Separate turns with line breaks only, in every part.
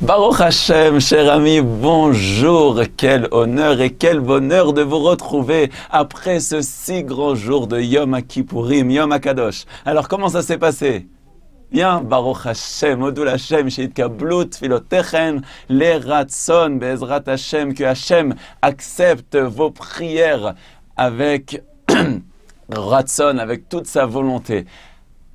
Baruch Hashem, cher ami, bonjour, quel honneur et quel bonheur de vous retrouver après ce si grand jour de Yom Kippourim, Yom HaKadosh. Alors comment ça s'est passé? Bien, Baruch Hashem, Odul Hashem, Sheitkablu Tfilotechen, les Ratson, Bezrat Hashem, que Hashem accepte vos prières avec Ratson, avec toute sa volonté.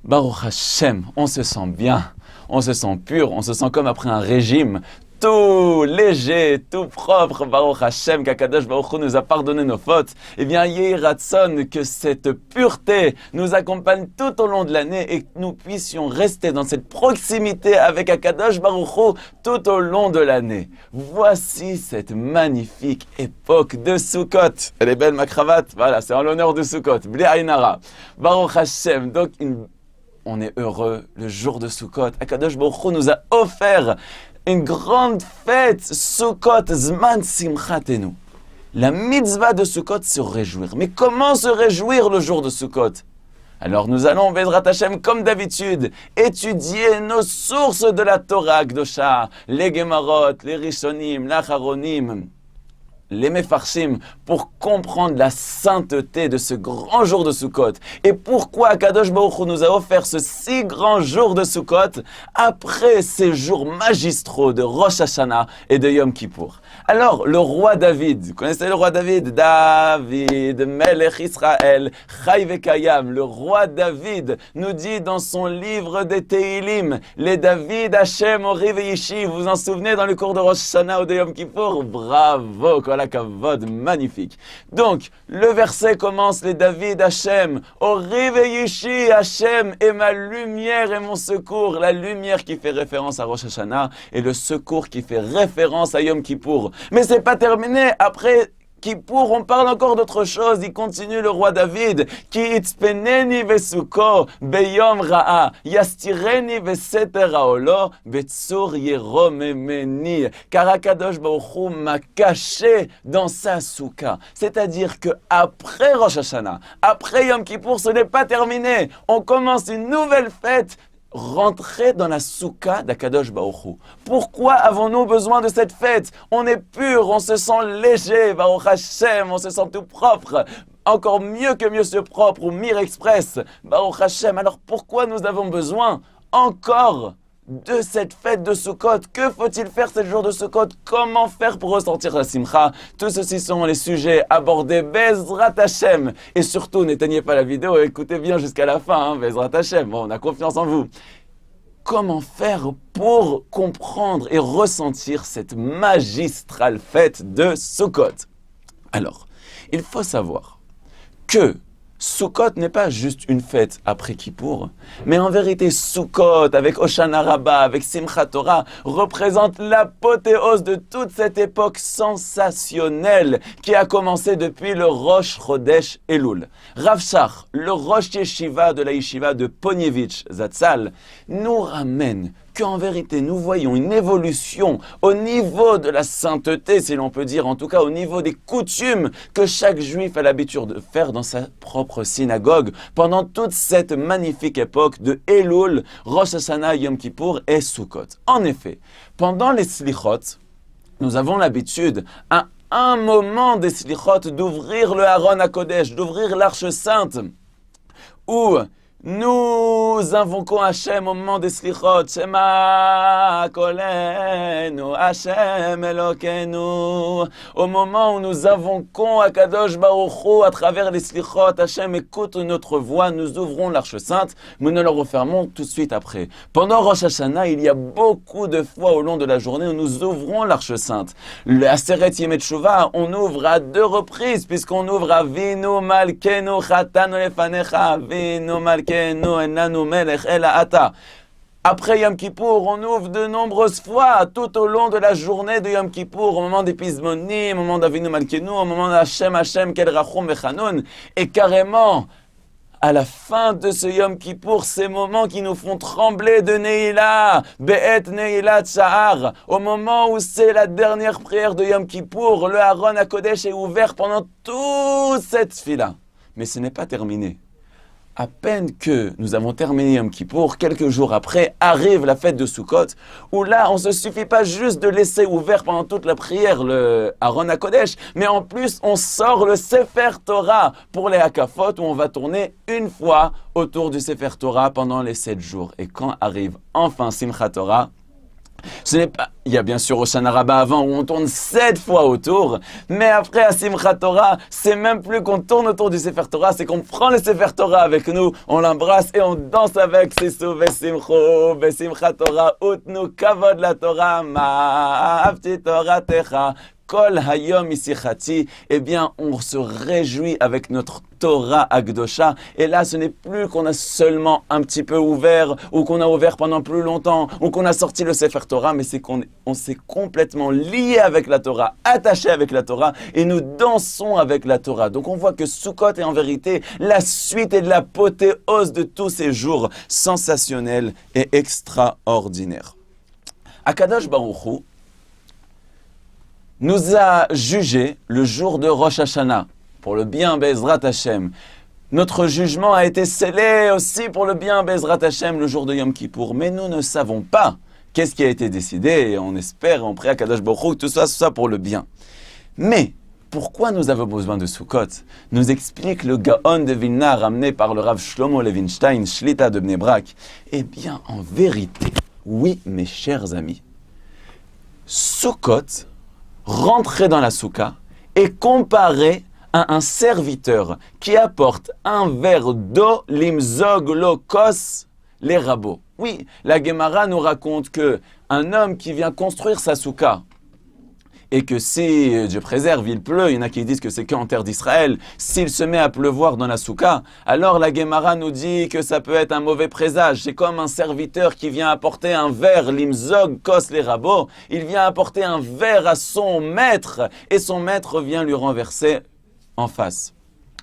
Baruch Hashem, on se sent bien. On se sent pur, on se sent comme après un régime, tout léger, tout propre. Baruch Hashem, qu'Akadosh Baruch Hu nous a pardonné nos fautes. Eh bien, Yehi Ratson, que cette pureté nous accompagne tout au long de l'année et que nous puissions rester dans cette proximité avec Akadosh Baruch Hu tout au long de l'année. Voici cette magnifique époque de Sukkot. Elle est belle, ma cravate? Voilà, c'est en l'honneur de Sukkot. Bli Ayin Hara. Baruch Hashem, donc on est heureux, le jour de Sukkot. Akadosh Baruch Hu nous a offert une grande fête, Sukkot, Zman Simchatenu. La mitzvah de Sukkot, se réjouir. Mais comment se réjouir le jour de Sukkot? Alors nous allons, Bezrat Hashem, comme d'habitude, étudier nos sources de la Torah Akdosha, les Gemarot, les Rishonim, l'Acharonim, les Mefarshim, pour comprendre la sainteté de ce grand jour de Sukkot. Et pourquoi Akadosh Baruch Hu nous a offert ce si grand jour de Sukkot après ces jours magistraux de Rosh Hashanah et de Yom Kippour. Alors, le roi David, vous connaissez le roi David? David, Melech Israël, Chai Vekayam, le roi David nous dit dans son livre des Tehilim, les David Hashem Ori Veishi, vous vous en souvenez dans le cours de Rosh Hashanah ou de Yom Kippour? Bravo, la kavod, magnifique. Donc, le verset commence, les David Hashem, Ori Veishi, Hashem est ma lumière et mon secours, la lumière qui fait référence à Rosh Hashanah et le secours qui fait référence à Yom Kippour. Mais c'est pas terminé, après Kippour, on parle encore d'autre chose. Il continue le roi David. Ki itzpeneni vesuko beyom ra'a yastireni veseter haolo betsur yeromemeni. Car Akadosh Baruch Hu m'a caché dans sa souka. C'est-à-dire que après Rosh Hashanah, après Yom Kippour, ce n'est pas terminé. On commence une nouvelle fête. Rentrer dans la souka d'Akadosh Baruch Hu. Pourquoi avons-nous besoin de cette fête? On est pur, on se sent léger, Baruch Hashem, on se sent tout propre. Encore mieux que mieux se propre ou Mir Express, Baruch Hashem. Alors pourquoi nous avons besoin encore de cette fête de Sukkot? Que faut-il faire ce jour de Sukkot? Comment faire pour ressentir la simcha? Tout ceci sont les sujets abordés Bezrat Hashem. Et surtout, n'éteignez pas la vidéo et écoutez bien jusqu'à la fin, Bezrat Hashem. Bon, on a confiance en vous. Comment faire pour comprendre et ressentir cette magistrale fête de Sukkot? Alors, il faut savoir que Sukkot n'est pas juste une fête après Kippour, mais en vérité Sukkot avec Hoshana Rabbah, avec Simchat Torah, représente l'apothéose de toute cette époque sensationnelle qui a commencé depuis le Rosh Chodesh Elul. Rav Shach, le Rosh Yeshiva de la Yeshiva de Ponievitch Zatzal, nous ramène qu'en vérité, nous voyons une évolution au niveau de la sainteté, si l'on peut dire, en tout cas au niveau des coutumes que chaque juif a l'habitude de faire dans sa propre synagogue pendant toute cette magnifique époque de Elul, Rosh Hashanah, Yom Kippour et Sukkot. En effet, pendant les Slichot, nous avons l'habitude, à un moment des Slichot, d'ouvrir le Haron HaKodesh, d'ouvrir l'Arche Sainte, où nous invoquons Hachem au moment des Slichot. Shema kolenu, Hachem Elokeinu. Au moment où nous invoquons Akadosh Baruch Hu à travers les Slichot, Hachem écoute notre voix, nous ouvrons l'Arche Sainte, nous ne le refermons tout de suite après. Pendant Rosh Hashanah, il y a beaucoup de fois au long de la journée où nous ouvrons l'Arche Sainte. Le Aseret Yemei Teshuvah, on ouvre à 2 reprises, puisqu'on ouvre à Vinu Malkenu Chatanu Lefanecha, Vinu Malkenu Enanu Melech Ela Ata. Après Yom Kippour, on ouvre de nombreuses fois tout au long de la journée de Yom Kippour, au moment des Pismonim, au moment d'Avinu Malkenu, au moment d'Hashem Hashem Kel Rachum Vechanun, et carrément, à la fin de ce Yom Kippour, ces moments qui nous font trembler de Neila, Be'et Neila Tsahar, au moment où c'est la dernière prière de Yom Kippour, le Haron HaKodesh est ouvert pendant toute cette fila. Mais ce n'est pas terminé. à peine que nous avons terminé Yom Kippour, quelques jours après, arrive la fête de Sukkot, où là, on ne se suffit pas juste de laisser ouvert pendant toute la prière le Aron HaKodesh, mais en plus, on sort le Sefer Torah pour les Hakafot, où on va tourner une fois autour du Sefer Torah pendant les 7 jours. Et quand arrive enfin Simchat Torah, ce n'est pas, il y a bien sûr Hoshana Rabbah avant où on tourne 7 fois autour, mais après à Simchat Torah, c'est même plus qu'on tourne autour du Sefer Torah, c'est qu'on prend le Sefer Torah avec nous, on l'embrasse et on danse avec Sisu Vesimcho, Besimchat Torah, Utnu Kavod la Torah, Ma'avti Toratecha. Kol hayom isichati, eh bien, on se réjouit avec notre Torah Agdosha. Et là, ce n'est plus qu'on a seulement un petit peu ouvert, ou qu'on a ouvert pendant plus longtemps, ou qu'on a sorti le Sefer Torah, mais c'est qu'on s'est complètement lié avec la Torah, attaché avec la Torah, et nous dansons avec la Torah. Donc on voit que Sukkot est en vérité la suite et l'apothéose de tous ces jours sensationnels et extraordinaires. Akadosh Baruch Hu nous a jugé le jour de Rosh Hashanah, pour le bien Bezrat Hashem. Notre jugement a été scellé aussi pour le bien Bezrat Hashem le jour de Yom Kippour. Mais nous ne savons pas qu'est-ce qui a été décidé, et on espère, on prie à Kadosh Baruch Hu, que tout ça soit pour le bien. Mais, pourquoi nous avons besoin de Sukkot? Nous explique le Gaon de Vilna, ramené par le Rav Shlomo Levinstein, Shlita de Bnei Brak. Eh bien, en vérité, oui, mes chers amis, Sukkot, rentrer dans la souka et comparer à un serviteur qui apporte un verre d'eau limzog lokos les rabots. Oui, la Gemara nous raconte que un homme qui vient construire sa souka et que si, Dieu préserve, il pleut, il y en a qui disent que c'est qu'en terre d'Israël, s'il se met à pleuvoir dans la souka, alors la Gemara nous dit que ça peut être un mauvais présage. C'est comme un serviteur qui vient apporter un verre, limzog, kos les rabots, il vient apporter un verre à son maître, et son maître vient lui renverser en face.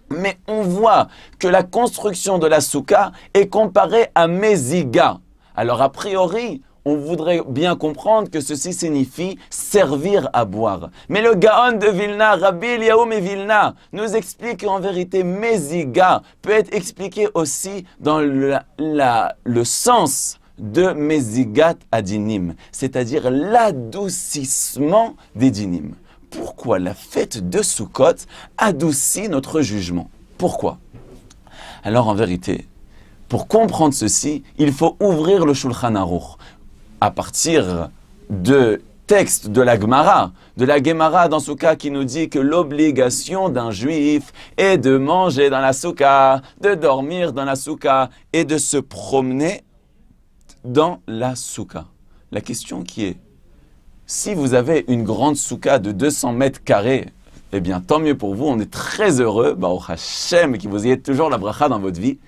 Mais on voit que la construction de la souka est comparée à Meziga. Alors a priori, on voudrait bien comprendre que ceci signifie servir à boire. Mais le Gaon de Vilna, Rabbi Eliyahu Vilna, nous explique qu'en vérité, Meziga peut être expliqué aussi dans le sens de Mezigat Adinim, c'est-à-dire l'adoucissement des dinim. Pourquoi la fête de Sukkot adoucit notre jugement? Pourquoi? Alors en vérité, pour comprendre ceci, il faut ouvrir le Shulchan Aruch à partir de textes de la Gemara dans Souka qui nous dit que l'obligation d'un juif est de manger dans la Souka, de dormir dans la Souka et de se promener dans la Souka. La question qui est, si vous avez une grande Souka de 200 mètres carrés, eh bien tant mieux pour vous, on est très heureux, Baruch Hashem, que vous ayez toujours la bracha dans votre vie.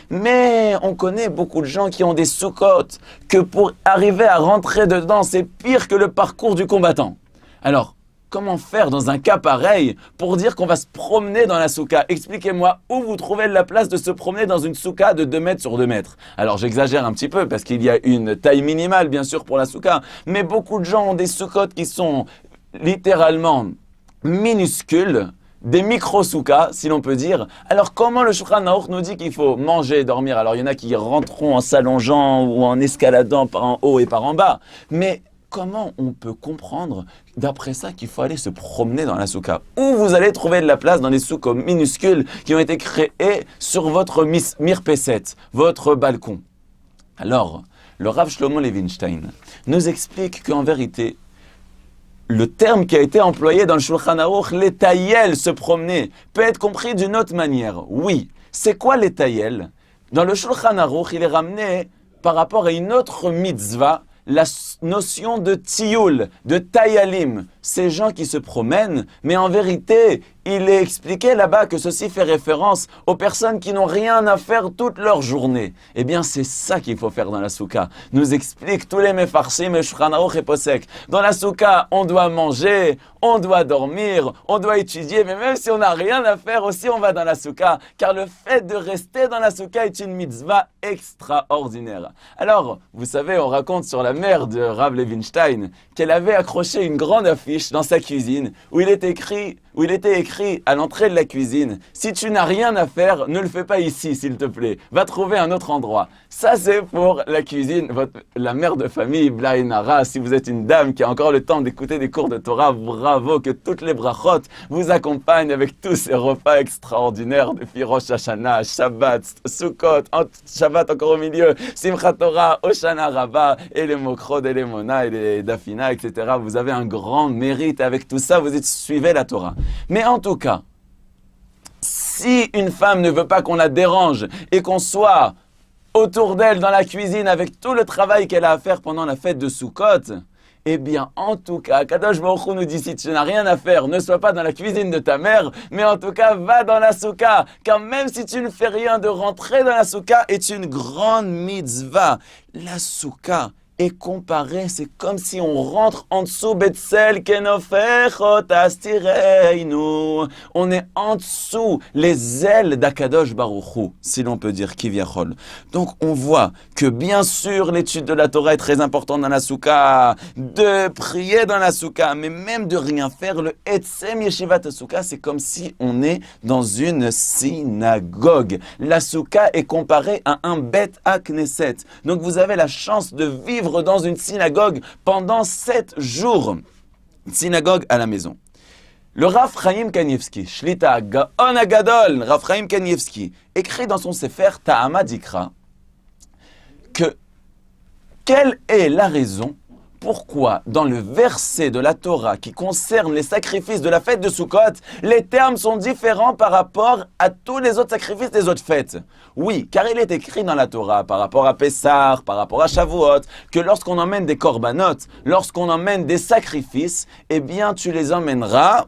Mais on connaît beaucoup de gens qui ont des soukot, que pour arriver à rentrer dedans, c'est pire que le parcours du combattant. Alors, comment faire dans un cas pareil pour dire qu'on va se promener dans la souka? Expliquez-moi où vous trouvez la place de se promener dans une souka de 2 mètres sur 2 mètres. Alors j'exagère un petit peu parce qu'il y a une taille minimale bien sûr pour la souka, mais beaucoup de gens ont des soukot qui sont littéralement minuscules, des micro-soukas, si l'on peut dire. Alors, comment le Shulchan Aruch nous dit qu'il faut manger et dormir? Alors, il y en a qui rentreront en s'allongeant ou en escaladant par en haut et par en bas. Mais comment on peut comprendre, d'après ça, qu'il faut aller se promener dans la souka? Où vous allez trouver de la place dans des soukas minuscules qui ont été créés sur votre mirpeset, votre balcon? Alors, le Rav Shlomo Levinstein nous explique qu'en vérité, le terme qui a été employé dans le Shulchan Aruch, l'étayel, se promener, peut être compris d'une autre manière. Oui, c'est quoi l'étayel? Dans le Shulchan Aruch, il est ramené par rapport à une autre mitzvah, la notion de tiyul, de tayalim, ces gens qui se promènent, mais en vérité, il est expliqué là-bas que ceci fait référence aux personnes qui n'ont rien à faire toute leur journée. Eh bien, c'est ça qu'il faut faire dans la souka. Nous explique tous les mefarshim, Shulchan Aruch et Posek. Dans la souka, on doit manger, on doit dormir, on doit étudier, mais même si on n'a rien à faire aussi, on va dans la souka, car le fait de rester dans la souka est une mitzvah extraordinaire. Alors, vous savez, on raconte sur la mère de Rav Levinstein qu'elle avait accroché une grande affiche dans sa cuisine où il est écrit où il était écrit à l'entrée de la cuisine, si tu n'as rien à faire, ne le fais pas ici, s'il te plaît. Va trouver un autre endroit. Ça, c'est pour la cuisine, la mère de famille, Blainara. Si vous êtes une dame qui a encore le temps d'écouter des cours de Torah, bravo, que toutes les brachot vous accompagnent avec tous ces repas extraordinaires depuis Rosh Hashanah, Shabbat, Sukkot, Shabbat encore au milieu, Simchat Torah, Hoshana Rabbah, et les Mokrod, et les Mona, et les Dafina, etc. Vous avez un grand mérite avec tout ça, vous suivez la Torah. Mais en tout cas, si une femme ne veut pas qu'on la dérange et qu'on soit autour d'elle dans la cuisine avec tout le travail qu'elle a à faire pendant la fête de Sukkot, eh bien, en tout cas, Kadosh Baruch Hu nous dit, si tu n'as rien à faire, ne sois pas dans la cuisine de ta mère, mais en tout cas, va dans la soukha, car même si tu ne fais rien, de rentrer dans la soukha est une grande mitzvah. La soukha est comparée, c'est comme si on rentre en dessous, Betzel kenofechot astireinu. On est en dessous, les ailes d'Akadosh Baruch Hu, si l'on peut dire kivyachol. Donc on voit que bien sûr l'étude de la Torah est très importante dans la soukha, de prier dans la soukha, mais même de rien faire, le etzem yeshivat soukha, c'est comme si on est dans une synagogue. La soukha est comparée à un bet à Knesset. Donc vous avez la chance de vivre dans une synagogue pendant 7 jours. Synagogue à la maison. Le Rav Chaim Kanievski, Shlita Gaon Agadol, Rav Chaim Kanievski, écrit dans son sefer Ta'ama Dikra que quelle est la raison pourquoi dans le verset de la Torah qui concerne les sacrifices de la fête de Sukkot, les termes sont différents par rapport à tous les autres sacrifices des autres fêtes. Oui, car il est écrit dans la Torah par rapport à Pessah, par rapport à Shavuot, que lorsqu'on emmène des korbanot, lorsqu'on emmène des sacrifices, eh bien tu les emmèneras.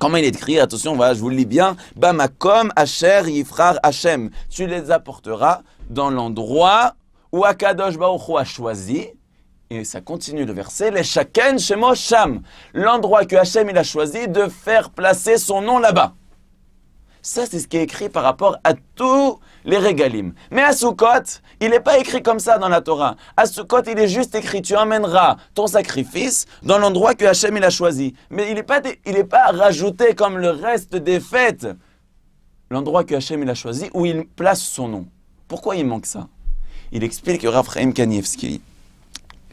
Comment il est écrit? Attention, voilà, je vous le lis bien. Bamakom Asher Yifrar Hashem. Tu les apporteras dans l'endroit où Akadosh Baruch Hu a choisi. Et ça continue le verset, les shaken shemo sham, l'endroit que Hachem il a choisi de faire placer son nom là-bas. Ça, c'est ce qui est écrit par rapport à tous les régalim. Mais à Sukkot, il n'est pas écrit comme ça dans la Torah. À Sukkot, il est juste écrit, tu emmèneras ton sacrifice dans l'endroit que Hachem il a choisi. Mais il n'est pas rajouté comme le reste des fêtes, l'endroit que Hachem il a choisi, où il place son nom. Pourquoi il manque ça? Il explique Rav Chaim Kanievski.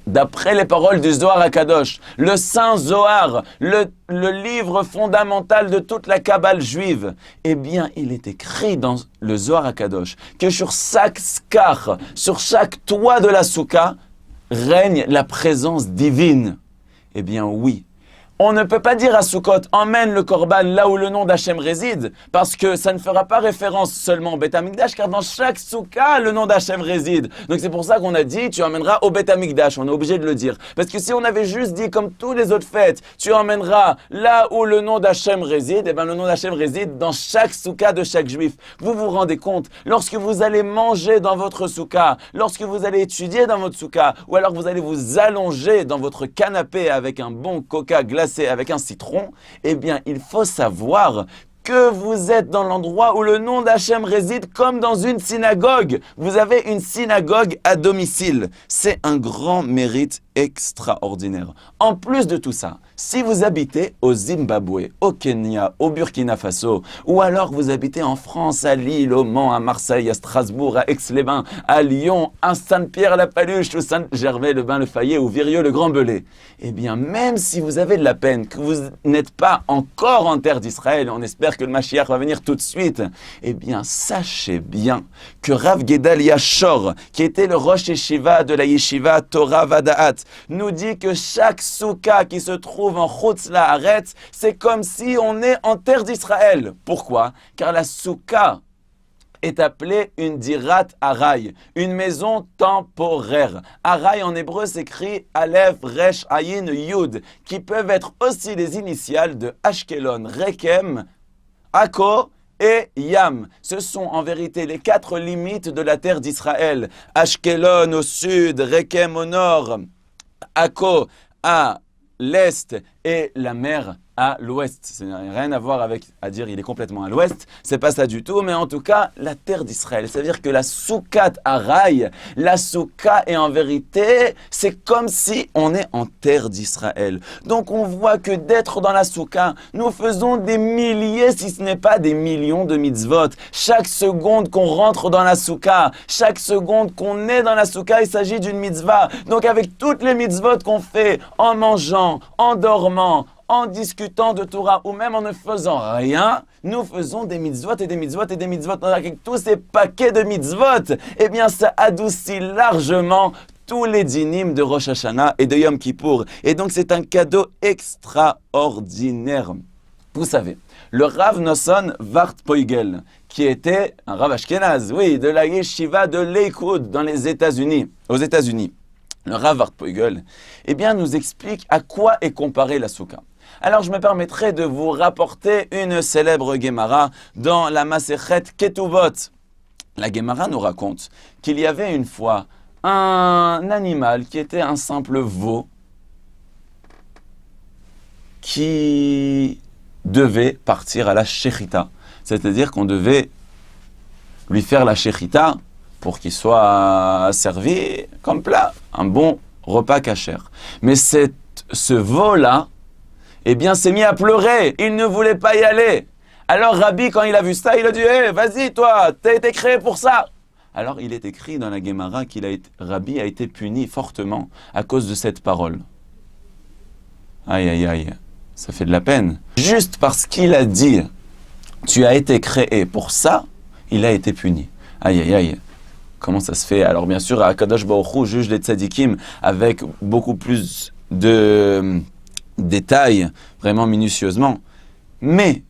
D'après les paroles du Zohar HaKadosh, le Saint Zohar, le livre fondamental de toute la Kabbale juive, eh bien, il est écrit dans le Zohar HaKadosh que sur chaque skar, sur chaque toit de la soukha, règne la présence divine. Eh bien, oui. On ne peut pas dire à Sukkot, emmène le korban là où le nom d'Hachem réside, parce que ça ne fera pas référence seulement au Beth Amikdash, car dans chaque soukha, le nom d'Hachem réside. Donc c'est pour ça qu'on a dit, tu emmèneras au Beth Amikdash, on est obligé de le dire. Parce que si on avait juste dit, comme tous les autres fêtes, tu emmèneras là où le nom d'Hachem réside, eh bien le nom d'Hachem réside dans chaque soukha de chaque juif. Vous vous rendez compte, lorsque vous allez manger dans votre soukha, lorsque vous allez étudier dans votre soukha, ou alors vous allez vous allonger dans votre canapé avec un bon coca glacé, avec un citron, eh bien, il faut savoir que vous êtes dans l'endroit où le nom d'Hachem réside comme dans une synagogue. Vous avez une synagogue à domicile. C'est un grand mérite extraordinaire. En plus de tout ça, si vous habitez au Zimbabwe, au Kenya, au Burkina Faso, ou alors vous habitez en France, à Lille, au Mans, à Marseille, à Strasbourg, à Aix-les-Bains, à Lyon, à Sainte-Pierre-la-Paluche, ou Saint-Gervais-le-Bain-le-Fayet, ou Virieu-le-Grand-Belay, eh bien, même si vous avez de la peine, que vous n'êtes pas encore en terre d'Israël, on espère que le Mashiach va venir tout de suite, eh bien, sachez bien que Rav Gedalia Shor, qui était le Rosh Yeshiva de la Yeshiva Torah Vadaat, nous dit que chaque soukha qui se trouve en Chutz La'aretz, c'est comme si on est en terre d'Israël. Pourquoi? Car la soukha est appelée une dirat aray, une maison temporaire. Aray en hébreu s'écrit Aleph, Resh, Ayin, Yud, qui peuvent être aussi les initiales de Ashkelon, Rekem, Akko et Yam. Ce sont en vérité les 4 limites de la terre d'Israël. Ashkelon au sud, Rekem au nord, Akko à l'est et la mer à l'ouest. Ça n'a rien à voir avec, à dire il est complètement à l'ouest, c'est pas ça du tout, mais en tout cas, la terre d'Israël. C'est-à-dire que la Soukat Araï, la Souka est en vérité, c'est comme si on est en terre d'Israël. Donc on voit que d'être dans la Souka, nous faisons des milliers, si ce n'est pas des millions de mitzvot. Chaque seconde qu'on rentre dans la Souka, chaque seconde qu'on est dans la Souka, il s'agit d'une mitzvah. Donc avec toutes les mitzvot qu'on fait, en mangeant, en dormant, en discutant de Torah ou même en ne faisant rien, nous faisons des mitzvot et des mitzvot et des mitzvot. Avec tous ces paquets de mitzvot, eh bien ça adoucit largement tous les dynim de Rosh Hashanah et de Yom Kippour. Et donc c'est un cadeau extraordinaire. Vous savez, le Rav Nosson Vart Poigel, qui était un Rav Ashkenaz, oui, de la Yeshiva de Lakewood dans les États-Unis, aux États-Unis. Le Rav Vart Poigel, eh bien, nous explique à quoi est comparée la Souka. Alors, je me permettrai de vous rapporter une célèbre Gemara dans la Masechet Ketuvot. La Gemara nous raconte qu'il y avait une fois un animal qui était un simple veau qui devait partir à la shechita. C'est-à-dire qu'on devait lui faire la shechita pour qu'il soit servi comme plat, un bon repas kasher. Mais ce veau-là, eh bien, s'est mis à pleurer. Il ne voulait pas y aller. Alors Rabbi, quand il a vu ça, il a dit hey, « Vas-y, toi, t'as été créé pour ça !» Alors, il est écrit dans la Gemara Rabbi a été puni fortement à cause de cette parole. Aïe, aïe, aïe, ça fait de la peine. Juste parce qu'il a dit « Tu as été créé pour ça », il a été puni. Aïe, aïe, aïe. Comment ça se fait? Alors, bien sûr, Akadosh Baruch Hu juge les tzadikim avec beaucoup plus de détails, vraiment minutieusement. Mais,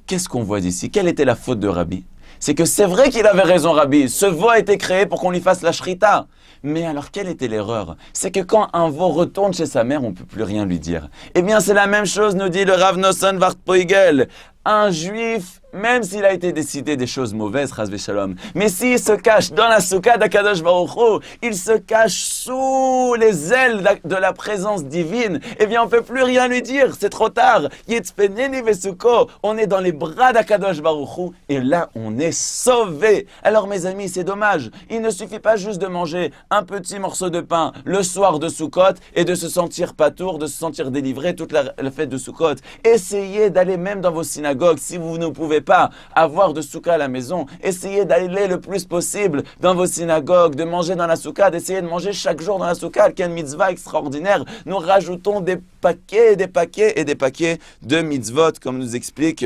qu'est-ce qu'on voit d'ici? Quelle était la faute de Rabbi? C'est que c'est vrai qu'il avait raison, Rabbi. Ce veau a été créé pour qu'on lui fasse la shrita. Mais alors, quelle était l'erreur? C'est que quand un veau retourne chez sa mère, on ne peut plus rien lui dire. Eh bien, c'est la même chose, nous dit le Rav Nosson Vart Poigel. Un juif, même s'il a été décidé des choses mauvaises, Chas v'Shalom, mais s'il se cache dans la soukha d'Akadosh Baruch Hu, il se cache sous les ailes de la présence divine, eh bien on ne peut plus rien lui dire, c'est trop tard. Yitzpeneni vesuko, on est dans les bras d'Akadosh Baruch Hu, et là on est sauvé. Alors mes amis, c'est dommage, il ne suffit pas juste de manger un petit morceau de pain le soir de Sukkot et de se sentir patour, de se sentir délivré toute la fête de Sukkot. Essayez d'aller même dans vos synagogues. Si vous ne pouvez pas avoir de soukha à la maison, essayez d'aller le plus possible dans vos synagogues, de manger dans la soukha, d'essayer de manger chaque jour dans la soukha, quelle mitzvah extraordinaire. Nous rajoutons des paquets, des paquets et des paquets de mitzvot, comme nous explique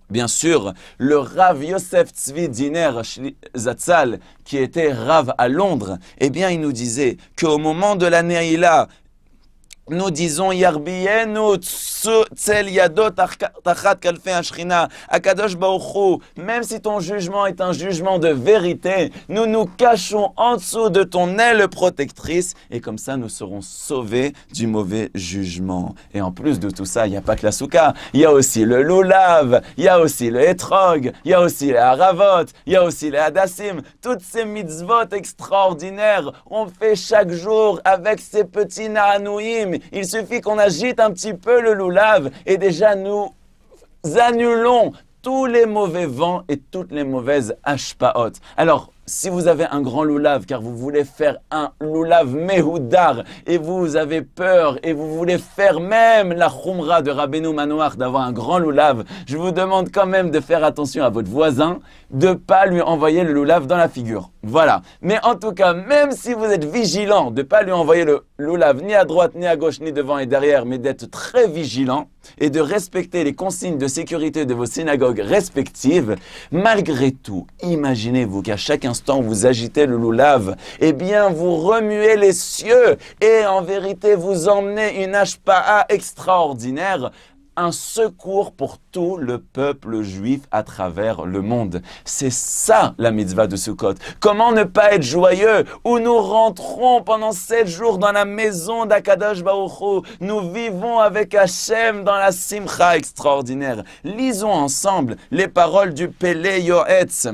bien sûr le Rav Yosef Tzvi Diner Zatzal, qui était Rav à Londres. Eh bien, il nous disait qu'au moment de la Neila, nous disons Yarbiyenu Tzel Yadot Tachat Kalfei Ashrina, Akadosh Baruch Hu, même si ton jugement est un jugement de vérité, nous nous cachons en dessous de ton aile protectrice et comme ça nous serons sauvés du mauvais jugement. Et en plus de tout ça, il n'y a pas que la soukha, il y a aussi le lulav, il y a aussi le etrog, il y a aussi les haravot, il y a aussi les hadassim, toutes ces mitzvot extraordinaires, on fait chaque jour avec ces petits nahanouim. Il suffit qu'on agite un petit peu le lulav et déjà nous annulons tous les mauvais vents et toutes les mauvaises hashpaot. Alors, si vous avez un grand lulav, car vous voulez faire un lulav mehoudar, et vous avez peur, et vous voulez faire même la khumra de Rabbeinu Manoach, d'avoir un grand lulav, je vous demande quand même de faire attention à votre voisin, de ne pas lui envoyer le lulav dans la figure. Voilà. Mais en tout cas, même si vous êtes vigilant de ne pas lui envoyer le lulav ni à droite, ni à gauche, ni devant et derrière, mais d'être très vigilant, et de respecter les consignes de sécurité de vos synagogues respectives, malgré tout, imaginez-vous qu'à chaque instant où vous agitez le lulav, eh bien vous remuez les cieux et en vérité vous emmenez une hashpa'a extraordinaire, un secours pour tout le peuple juif à travers le monde. C'est ça la mitzvah de Sukkot. Comment ne pas être joyeux? Où nous rentrons pendant 7 jours dans la maison d'Akadosh Baruch Hu. Nous vivons avec Hachem dans la simcha extraordinaire. Lisons ensemble les paroles du Pélé Yoetz.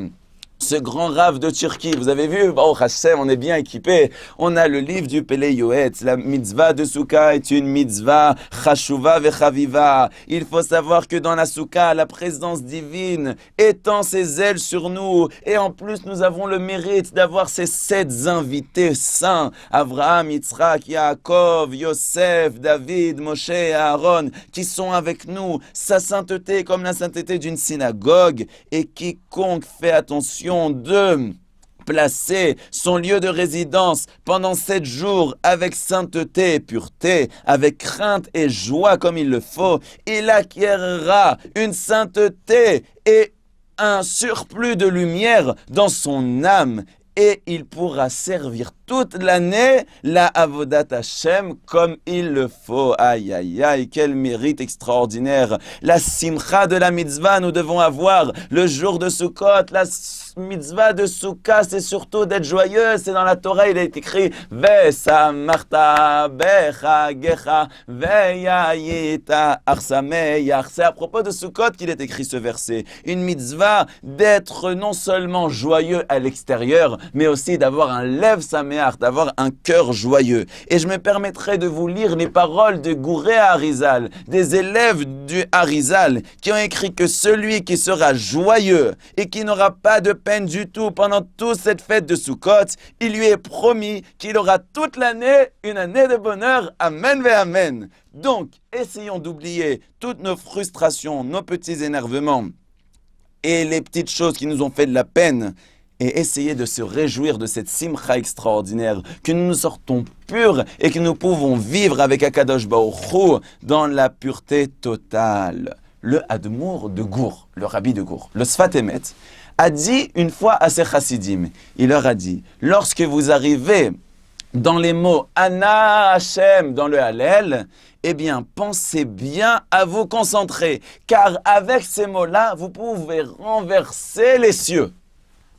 ce grand rave de Turquie. Vous avez vu, Baruch Hashem, on est bien équipé. On a le livre du Pele Yoetz. La mitzvah de Souka est une mitzvah chashuva vechaviva. Il faut savoir que dans la Souka, la présence divine étend ses ailes sur nous. Et en plus, nous avons le mérite d'avoir ces 7 invités saints. Abraham, Yitzhak, Yaakov, Yosef, David, Moshe et Aaron, qui sont avec nous. Sa sainteté est comme la sainteté d'une synagogue. Et quiconque fait attention de placer son lieu de résidence pendant 7 jours avec sainteté et pureté, avec crainte et joie comme il le faut, il acquérera une sainteté et un surplus de lumière dans son âme. Et il pourra servir toute l'année la Avodat Hashem comme il le faut. Aïe, aïe, aïe, quel mérite extraordinaire. La simcha de la mitzvah, nous devons avoir le jour de Sukkot. La mitzvah de Souka, c'est surtout d'être joyeux. C'est dans la Torah, il est écrit Vesamarta bechagecha veyayita arsameyach. C'est à propos de Sukkot qu'il est écrit ce verset. Une mitzvah d'être non seulement joyeux à l'extérieur, mais aussi d'avoir un lev sameach, d'avoir un cœur joyeux. Et je me permettrai de vous lire les paroles de Gouré Harizal, des élèves du Harizal, qui ont écrit que celui qui sera joyeux et qui n'aura pas de peine du tout pendant toute cette fête de Sukkot, il lui est promis qu'il aura toute l'année une année de bonheur. Amen ve amen. Donc, essayons d'oublier toutes nos frustrations, nos petits énervements et les petites choses qui nous ont fait de la peine et essayer de se réjouir de cette simcha extraordinaire, que nous nous sortons purs et que nous pouvons vivre avec Akadosh Baruch Hu dans la pureté totale. Le Admour de Gour, le rabbi de Gour, le Sfat Emet, a dit une fois à ses chassidim, il leur a dit, lorsque vous arrivez dans les mots Ana Hashem dans le Hallel, eh bien, pensez bien à vous concentrer, car avec ces mots-là, vous pouvez renverser les cieux.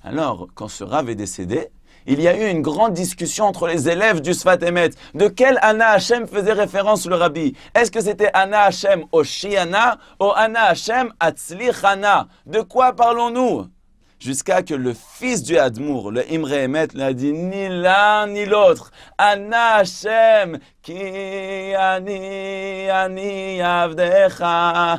Alors, quand ce Rav est décédé, il y a eu une grande discussion entre les élèves du Sfat Emet. De quel Ana Hashem faisait référence le Rabbi? Est-ce que c'était Ana Hashem Oshiana ou Ana Hashem Atzlichana? De quoi parlons-nous? Jusqu'à que le fils du Admour, le Imre Emet, lui a dit ni l'un ni l'autre. Ana Hashem, ki ani avdecha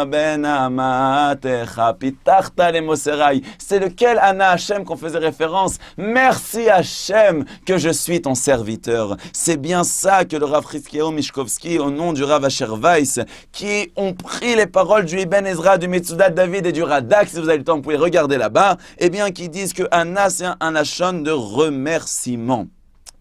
ben amatecha, pitachta le moserai. C'est lequel Ana Hashem qu'on faisait référence? Merci Hashem que je suis ton serviteur. C'est bien ça que le Rav Chizkiyahu Mishkovski, au nom du Rav Asher Weiss, qui ont pris les paroles du Ibn Ezra, du Metzudat David et du Radak, si vous avez le temps, vous pouvez regarder là-bas, eh bien, qui disent que Anna, c'est un lachon de remerciement.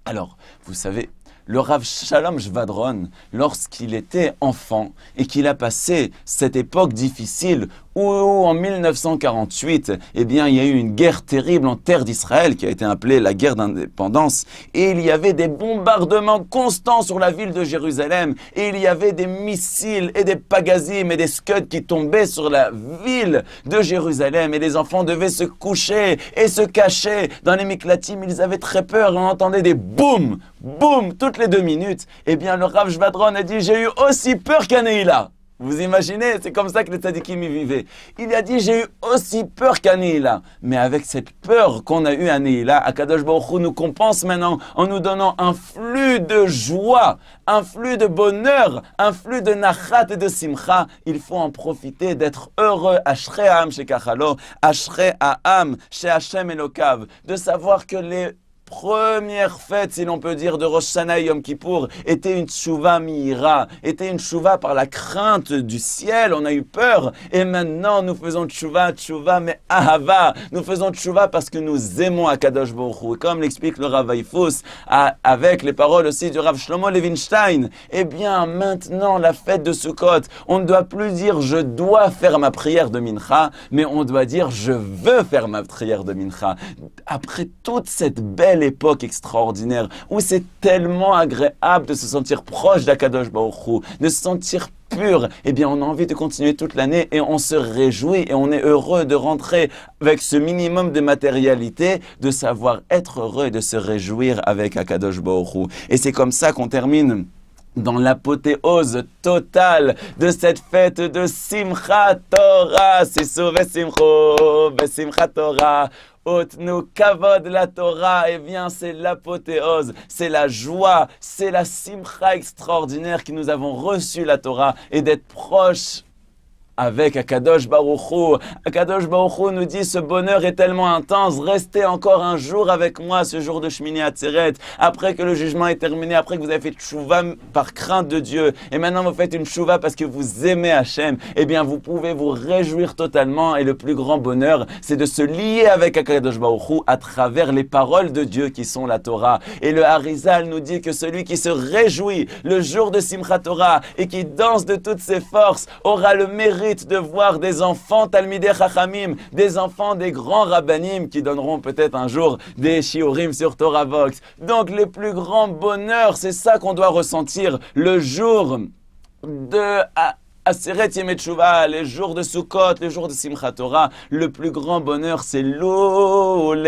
Alors, vous savez, le Rav Shalom Shvadron, lorsqu'il était enfant et qu'il a passé cette époque difficile où en 1948, eh bien, il y a eu une guerre terrible en terre d'Israël qui a été appelée la guerre d'indépendance et il y avait des bombardements constants sur la ville de Jérusalem et il y avait des missiles et des pagazim et des scuds qui tombaient sur la ville de Jérusalem et les enfants devaient se coucher et se cacher dans les miklatim. Ils avaient très peur et on entendait des boum, boum toutes les 2 minutes. Eh bien, le Rav Shvadron a dit, j'ai eu aussi peur qu'à Neila. Vous imaginez, c'est comme ça que les tzadikim y vivaient. Il a dit, j'ai eu aussi peur qu'à Neila. Mais avec cette peur qu'on a eue à Neila, Akadosh Baruch Hu nous compense maintenant en nous donnant un flux de joie, un flux de bonheur, un flux de nachat et de simcha. Il faut en profiter d'être heureux. Ashrei ha'am shekachalo, ashrei ha'am she Hashem Elokav. De savoir que les première fête, si l'on peut dire, de Rosh Hashanah et Yom Kippour était une tchouva mi'ira, était une tchouva par la crainte du ciel, on a eu peur, et maintenant nous faisons tchouva mais ahava, nous faisons tchouva parce que nous aimons Akadosh Baruch Hu, et comme l'explique le Rav Eifus, avec les paroles aussi du Rav Shlomo Levinstein, eh bien maintenant la fête de Sukkot, on ne doit plus dire je dois faire ma prière de Mincha, mais on doit dire je veux faire ma prière de Mincha. Après toute cette belle époque extraordinaire où c'est tellement agréable de se sentir proche d'Akadosh Baruch Hu, de se sentir pur, eh bien on a envie de continuer toute l'année et on se réjouit et on est heureux de rentrer avec ce minimum de matérialité, de savoir être heureux et de se réjouir avec Akadosh Baruch Hu. Et c'est comme ça qu'on termine dans l'apothéose totale de cette fête de Simchat Torah. Sisou vesimcho, vesimchat Torah. Otnu kavod la Torah, eh bien c'est l'apothéose, c'est la joie, c'est la simcha extraordinaire que nous avons reçu la Torah et d'être proches avec Akadosh Baruch Hu. Akadosh Baruch Hu nous dit, ce bonheur est tellement intense, restez encore un jour avec moi, ce jour de Shmini Atzeret, après que le jugement est terminé, après que vous avez fait tchouva par crainte de Dieu, et maintenant vous faites une tchouva parce que vous aimez Hachem, eh bien vous pouvez vous réjouir totalement, et le plus grand bonheur, c'est de se lier avec Akadosh Baruch Hu à travers les paroles de Dieu qui sont la Torah. Et le Harizal nous dit que celui qui se réjouit le jour de Simchat Torah et qui danse de toutes ses forces aura le mérite de voir des enfants Talmidei Chachamim, des enfants des grands rabbanim qui donneront peut-être un jour des shiurim sur Torah Vox. Donc le plus grand bonheur, c'est ça qu'on doit ressentir le jour de Aseret Yemei Teshuvah, les jours de Sukkot, les jours de Simchat Torah. Le plus grand bonheur, c'est l'Ole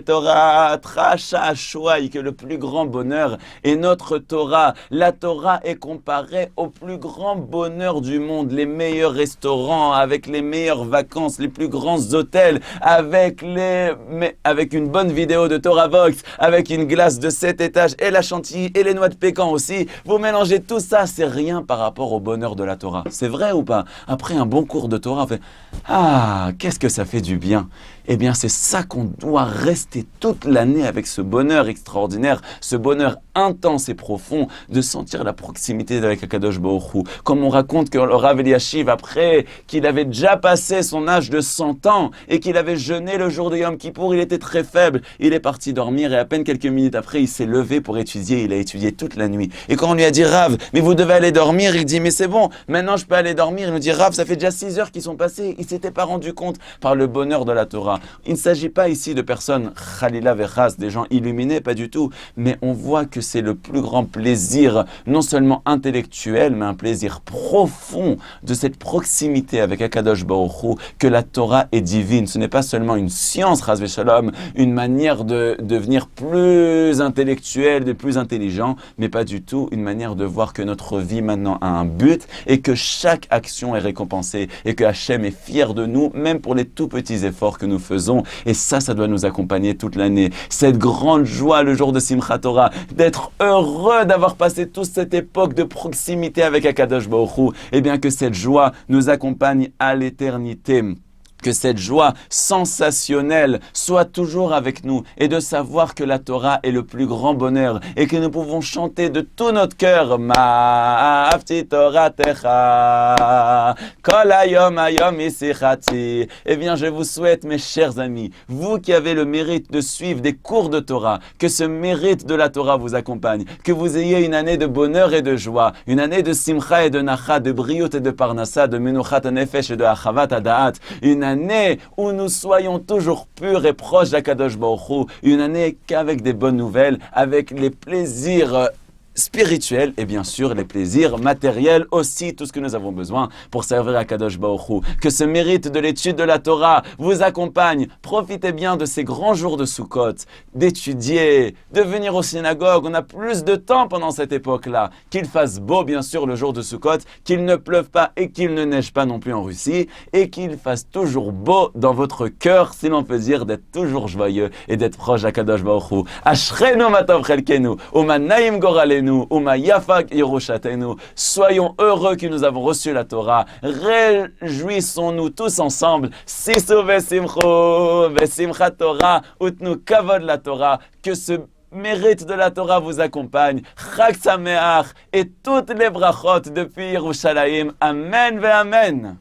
Torah, Tracha Shouai, que le plus grand bonheur est notre Torah. La Torah est comparée au plus grand bonheur du monde, les meilleurs restaurants, avec les meilleures vacances, les plus grands hôtels, avec une bonne vidéo de Torah Vox, avec une glace de 7 étages et la chantilly et les noix de pécan aussi. Vous mélangez tout ça, c'est rien par rapport au bonheur de la Torah. C'est vrai ou pas? Après un bon cours de Torah, on fait « Ah, qu'est-ce que ça fait du bien !» Eh bien, c'est ça qu'on doit rester toute l'année avec ce bonheur extraordinaire, ce bonheur intense et profond de sentir la proximité avec Akadosh Baruch Hu. Comme on raconte que le Rav Eliashiv, après qu'il avait déjà passé son âge de 100 ans et qu'il avait jeûné le jour de Yom Kippour, il était très faible. Il est parti dormir et à peine quelques minutes après, il s'est levé pour étudier. Il a étudié toute la nuit. Et quand on lui a dit « Rav, mais vous devez aller dormir », il dit « Mais c'est bon, maintenant je peux aller dormir ». Il nous dit « Rav, ça fait déjà 6 heures qui sont passées. » Il ne s'était pas rendu compte par le bonheur de la Torah. Il ne s'agit pas ici de personnes, Khalila Vechas, des gens illuminés, pas du tout, mais on voit que c'est le plus grand plaisir, non seulement intellectuel, mais un plaisir profond de cette proximité avec Akadosh Baruch Hu, que la Torah est divine. Ce n'est pas seulement une science, Chas v'Shalom, une manière de devenir plus intellectuel, de plus intelligent, mais pas du tout une manière de voir que notre vie maintenant a un but et que chaque action est récompensée et que Hachem est fier de nous, même pour les tout petits efforts que nous faisons. Et ça doit nous accompagner toute l'année. Cette grande joie le jour de Simchat Torah, d'être heureux d'avoir passé toute cette époque de proximité avec Akadosh Baruch Hu, et bien que cette joie nous accompagne à l'éternité. Que cette joie sensationnelle soit toujours avec nous et de savoir que la Torah est le plus grand bonheur et que nous pouvons chanter de tout notre cœur Ma'afti Toratecha Kol hayom hayom isichati. Eh bien, je vous souhaite, mes chers amis, vous qui avez le mérite de suivre des cours de Torah, que ce mérite de la Torah vous accompagne, que vous ayez une année de bonheur et de joie, une année de simcha et de nacha, de briout et de parnassa, de menuchat nefesh et de achavat adaat, une année où nous soyons toujours purs et proches d'Akadosh Baruch Hu, une année qu'avec des bonnes nouvelles, avec les plaisirs spirituels et bien sûr les plaisirs matériels aussi, tout ce que nous avons besoin pour servir à Kadosh Baruch Hu. Que ce mérite de l'étude de la Torah vous accompagne. Profitez bien de ces grands jours de Sukkot, d'étudier, de venir aux synagogues. On a plus de temps pendant cette époque-là. Qu'il fasse beau bien sûr le jour de Sukkot, qu'il ne pleuve pas et qu'il ne neige pas non plus en Russie, et qu'il fasse toujours beau dans votre cœur, si l'on peut dire, d'être toujours joyeux et d'être proche à Kadosh Baruch Hu. Ashrenu matov chelkenu, umanaim goralenu, soyons heureux que nous avons reçu la Torah. Réjouissons-nous tous ensemble. Sisou vesimcho, vesimchat Torah, utnu kavod la Torah. Que ce mérite de la Torah vous accompagne. Chag Sameach et toutes les brachot depuis Yerushalayim. Amen ve Amen.